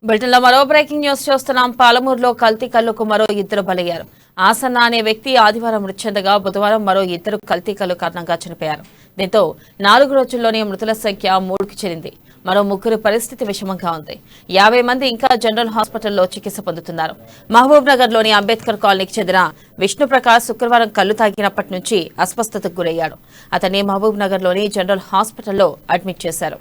బ్రిటన్లో మరో breaking news చూస్తున్నాం. పాలమూరులో కల్తీ కల్లుకు మరో ఇద్దరు బలయ్యారు. ఆసన్న అనే వ్యక్తి ఆదివారం మృతి చెందగా బుధవారం మరో ఇద్దరు కల్తీ కల్లు కారణంగా చనిపోయారు. దీంతో 4 రోజుల్లోనే మృతుల సంఖ్య 3కి చేరింది. మరో 3 పరిస్థితి విషమంగా ఉంది. 50 మంది ఇంకా జనరల్ హాస్పిటల్లో చికిత్స పొందుతున్నారు. మహబూబ్ నగర్ లోని అంబేద్కర్ కాలనీకి చెందిన విష్ణుప్రకాష్ శుక్రవారం కల్లు తాగినప్పటి నుంచి అస్వస్థతకు గురయ్యాడు. అతన్ని మహబూబ్ నగర్ లోని జనరల్ హాస్పిటల్లో అడ్మిట్ చేశారు.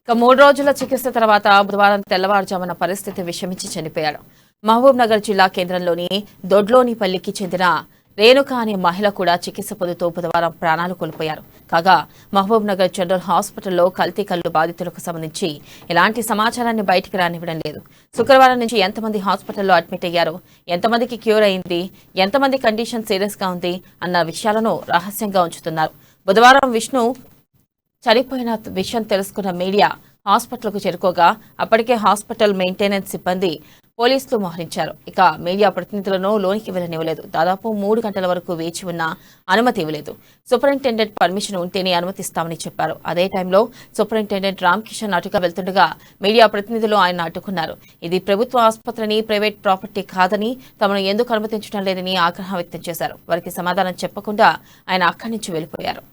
ఇక 3 రోజుల చికిత్స తర్వాత బుధవారం తెల్లవారుజామున పరిస్థితి విషమించి చనిపోయాడు. మహబూబ్ నగర్ జిల్లా కేంద్రంలోని దొడ్లోనిపల్లికి చెందిన రేణుక అనే మహిళ కూడా చికిత్స పొందుతూ బుధవారం ప్రాణాలు కోల్పోయారు. కాగా మహబూబ్ నగర్ జనరల్ హాస్పిటల్లో కల్తీ కల్లు బాధితులకు సంబంధించి ఎలాంటి సమాచారాన్ని బయటికి రానివ్వడం లేదు. శుక్రవారం నుంచి ఎంతమంది హాస్పిటల్లో అడ్మిట్ అయ్యారు, ఎంతమందికి క్యూర్ అయింది, ఎంతమంది కండిషన్ సీరియస్ గా ఉంది అన్న విషయాలను రహస్యంగా ఉంచుతున్నారు. బుధవారం విష్ణు చనిపోయిన విషయం తెలుసుకున్న మీడియా హాస్పిటల్కు చేరుకోగా అప్పటికే హాస్పిటల్ మెయింటెనెన్స్ సిబ్బంది పోలీసులు మోహరించారు. ఇక మీడియా ప్రతినిధులను లోనికి వెళ్లనివ్వలేదు. దాదాపు 3 గంటల వరకు వేచి ఉన్న అనుమతి ఇవ్వలేదు. సూపరింటెండెంట్ పర్మిషన్ ఉంటేనే అనుమతిస్తామని చెప్పారు. అదే టైంలో సూపరింటెండెంట్ రామ్ కిషన్ అటుగా వెళ్తుండగా మీడియా ప్రతినిధులు ఆయన అడ్డుకున్నారు. ఇది ప్రభుత్వ ఆసుపత్రిని ప్రైవేట్ ప్రాపర్టీ కాదని తమను ఎందుకు అనుమతించడం లేదని ఆగ్రహం వ్యక్తం చేశారు. వారికి సమాధానం చెప్పకుండా ఆయన అక్కడి నుంచి వెళ్లిపోయారు.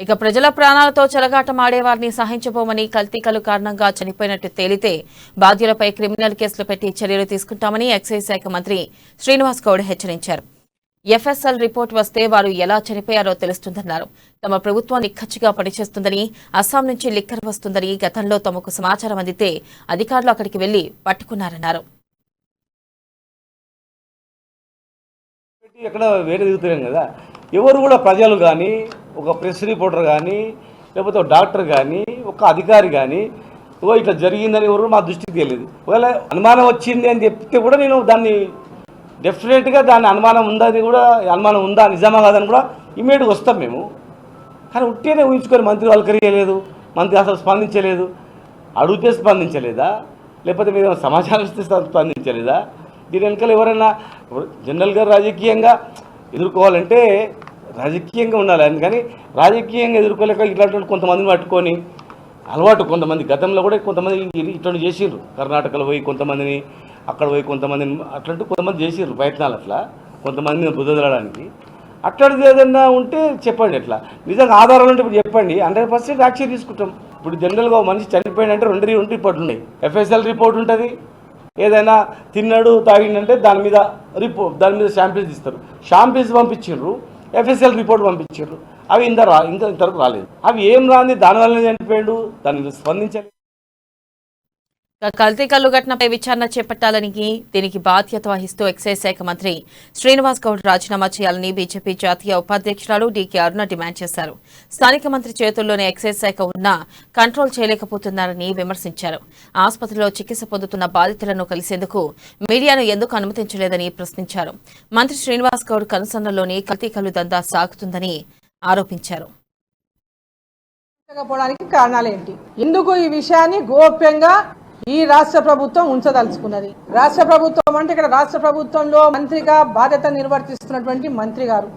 ఇక ప్రజల ప్రాణాలతో చెలగాటమాడేవారిని సహించబోమని కల్తీ కల్లు కారణంగా చనిపోయినట్టు తేలితే బాధ్యులపై క్రిమినల్ కేసులు పెట్టి చర్యలు తీసుకుంటామని ఎక్సైజ్ శాఖ మంత్రి శ్రీనివాస్ గౌడ్ హెచ్చరించారు. ఎఫ్ఎస్ఎల్ రిపోర్ట్ వస్తే వారు ఎలా చనిపోయారో తెలుస్తుందన్నారు. తమ ప్రభుత్వం నిక్కచ్చిగా పనిచేస్తుందని, అస్సాం నుంచి లిక్కర్ వస్తుందని గతంలో తమకు సమాచారం అందితే అధికారులు అక్కడికి వెళ్లి పట్టుకున్నారన్నారు. ఎవరు కూడా ప్రజలు కానీ, ఒక ప్రెస్ రిపోర్టర్ కానీ, లేకపోతే ఒక డాక్టర్ కానీ, ఒక అధికారి కానీ ఇట్లా జరిగిందని ఎవరు మా దృష్టికి తెలియదు. ఒకవేళ అనుమానం వచ్చింది అని చెప్తే కూడా నేను దాన్ని డెఫినెట్గా దాని అనుమానం ఉందా నిజమా కాదని కూడా ఇమీడియట్గా వస్తాం మేము. కానీ ఉట్టేనే ఊహించుకొని మంత్రి వల్కరియలేదు, మంత్రి అసలు స్పందించలేదు. అడిగితే స్పందించలేదా, లేకపోతే మీరు సమాచారం ఇస్తే స్పందించలేదా? దీని వెనకాల ఎవరైనా జనరల్గా రాజకీయంగా ఎదుర్కోవాలంటే రాజకీయంగా ఉండాలి. అందుకని రాజకీయంగా ఎదుర్కోలేక ఇట్లాంటి కొంతమందిని పట్టుకొని అలవాటు, కొంతమంది గతంలో కూడా కొంతమంది ఇట్లా చేసిర్రు. కర్ణాటకలో పోయి కొంతమందిని, అక్కడ పోయి కొంతమందిని అట్లాంటి కొంతమంది చేసిర్రు ప్రయత్నాలు. అట్లా కొంతమందిని బుద్ధదలడానికి అట్లాంటిది ఏదైనా ఉంటే చెప్పండి. ఎట్లా నిజంగా ఆధారాలు ఉంటే ఇప్పుడు చెప్పండి, 100% యాక్షన్ తీసుకుంటాం. ఇప్పుడు జనరల్గా మనిషి చనిపోయిందంటే 2 రిపోర్ట్లు ఉన్నాయి. ఎఫ్ఎస్ఎల్ రిపోర్ట్ ఉంటుంది, ఏదైనా తిన్నాడు తాగిందంటే దాని మీద శాంపిల్స్ ఇస్తారు. శాంపిల్స్ పంపించారు, ఎఫ్ఎస్ఎల్ రిపోర్ట్ పంపించారు. అవి ఇంతవరకు రాలేదు. అవి ఏం రాంది, దానివల్ల చనిపోయాడు, దాన్ని స్పందించాలి. కల్తీ కల్లు ఘటనపై విచారణ చేపట్టాలని, దీనికి బాధ్యత వహిస్తూ ఎక్సైజ్ శాఖ మంత్రి శ్రీనివాస్ గౌడ్ రాజీనామా చేయాలని బీజేపీ జాతీయ ఉపాధ్యక్షురాలు డీకే అరుణ డిమాండ్ చేశారు. స్థానిక మంత్రి చేతుల్లోనే ఎక్సైజ్ శాఖ ఉన్నా కంట్రోల్ చేయలేకపోతున్నారని విమర్శించారు. ఆసుపత్రిలో చికిత్స పొందుతున్న బాధితులను కలిసేందుకు మీడియాను ఎందుకు అనుమతించలేదని ప్రశ్నించారు. మంత్రి శ్రీనివాస్ గౌడ్ కనుసన్నల్లోనే కల్తీ కల్లు దందా సాగుతుందని ఆరోపించారు. కారణాలేంటి, ఎందుకు ఈ విషయాన్ని గోప్యంగా ఈ రాష్ట్ర ప్రభుత్వం ఉంచదలుచుకున్నది? రాష్ట్ర ప్రభుత్వం అంటే ఇక్కడ రాష్ట్ర ప్రభుత్వంలో మంత్రిగా బాధ్యత నిర్వర్తిస్తున్నటువంటి మంత్రి గారు,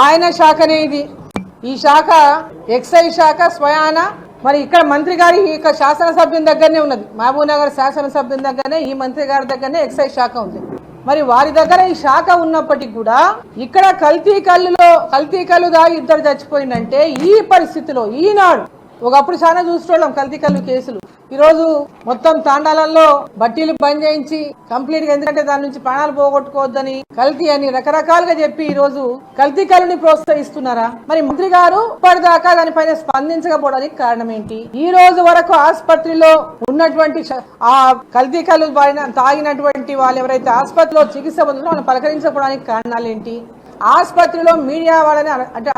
ఆయన శాఖనే ఇది. ఈ శాఖ ఎక్సైజ్ శాఖ స్వయాన మరి ఇక్కడ మంత్రి గారి ఇక శాసనసభ్యుని దగ్గరనే ఉన్నది. మహబూబ్ నగర్ శాసనసభ్యుని దగ్గరనే, ఈ మంత్రి గారి దగ్గరనే ఎక్సైజ్ శాఖ ఉంది. మరి వారి దగ్గర ఈ శాఖ ఉన్నప్పటికీ కూడా ఇక్కడ కల్తీ కల్లు దాగి 2 చచ్చిపోయిందంటే ఈ పరిస్థితిలో ఈనాడు, ఒకప్పుడు చాలా చూసుకోవడం కల్తీ కల్లు కేసులు, ఈరోజు మొత్తం తాండాలలో బట్టీలు బంద్ చేయించి కంప్లీట్ గా, ఎందుకంటే దాని నుంచి ప్రాణాలు పోగొట్టుకోవద్దని, కల్తీ అని రకరకాలుగా చెప్పి ఈ రోజు కల్తీ కలుని ప్రోత్సహిస్తున్నారా? మరి మంత్రి గారు ఇప్పటిదాకా దానిపైన స్పందించకపోవడానికి కారణం ఏంటి? ఈ రోజు వరకు ఆసుపత్రిలో ఉన్నటువంటి ఆ కల్తీ కలు తాగినటువంటి వాళ్ళు ఎవరైతే ఆసుపత్రిలో చికిత్స పొందుతారో వాళ్ళని పలకరించకపోవడానికి కారణాలు ఏంటి? ఆసుపత్రిలో మీడియా వాళ్ళని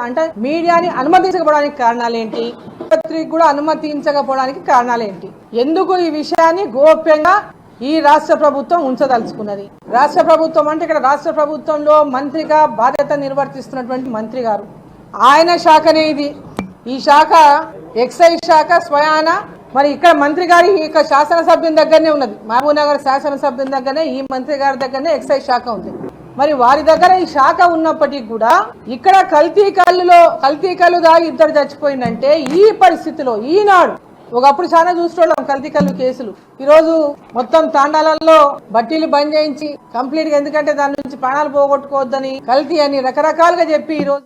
అంటే మీడియాని అనుమతించకపోవడానికి కారణాలు ఏంటి? ఆసుపత్రికి కూడా అనుమతించకపోవడానికి కారణాలు ఏంటి? ఎందుకు ఈ విషయాన్ని గోప్యంగా ఈ రాష్ట్ర ప్రభుత్వం ఉంచదలుచుకున్నది? రాష్ట్ర ప్రభుత్వం అంటే ఇక్కడ రాష్ట్ర ప్రభుత్వంలో మంత్రిగా బాధ్యత నిర్వర్తిస్తున్నటువంటి మంత్రి గారు, ఆయన శాఖనే ఇది. ఈ శాఖ ఎక్సైజ్ శాఖ స్వయాన మరి ఇక్కడ మంత్రి గారి యొక్క శాసనసభ్యుని దగ్గరనే ఉన్నది. మహబూబ్ నగర్ శాసనసభ్యుని దగ్గరనే ఈ మంత్రి గారి దగ్గరనే ఎక్సైజ్ శాఖ ఉంది. మరి వారి దగ్గర ఈ శాఖ ఉన్నప్పటికీ కూడా ఇక్కడ కల్తీ కళ్ళు దాగి ఇద్దరు చచ్చిపోయిందంటే ఈ పరిస్థితిలో ఈనాడు, ఒకప్పుడు చాలా చూసుకోవడం కల్తీ కళ్ళు కేసులు, ఈరోజు మొత్తం తాండాలలో బట్టీలు బంద్ చేయించి కంప్లీట్ గా, ఎందుకంటే దాని నుంచి ప్రాణాలు పోగొట్టుకోవద్దని, కల్తీ అని రకరకాలుగా చెప్పి ఈరోజు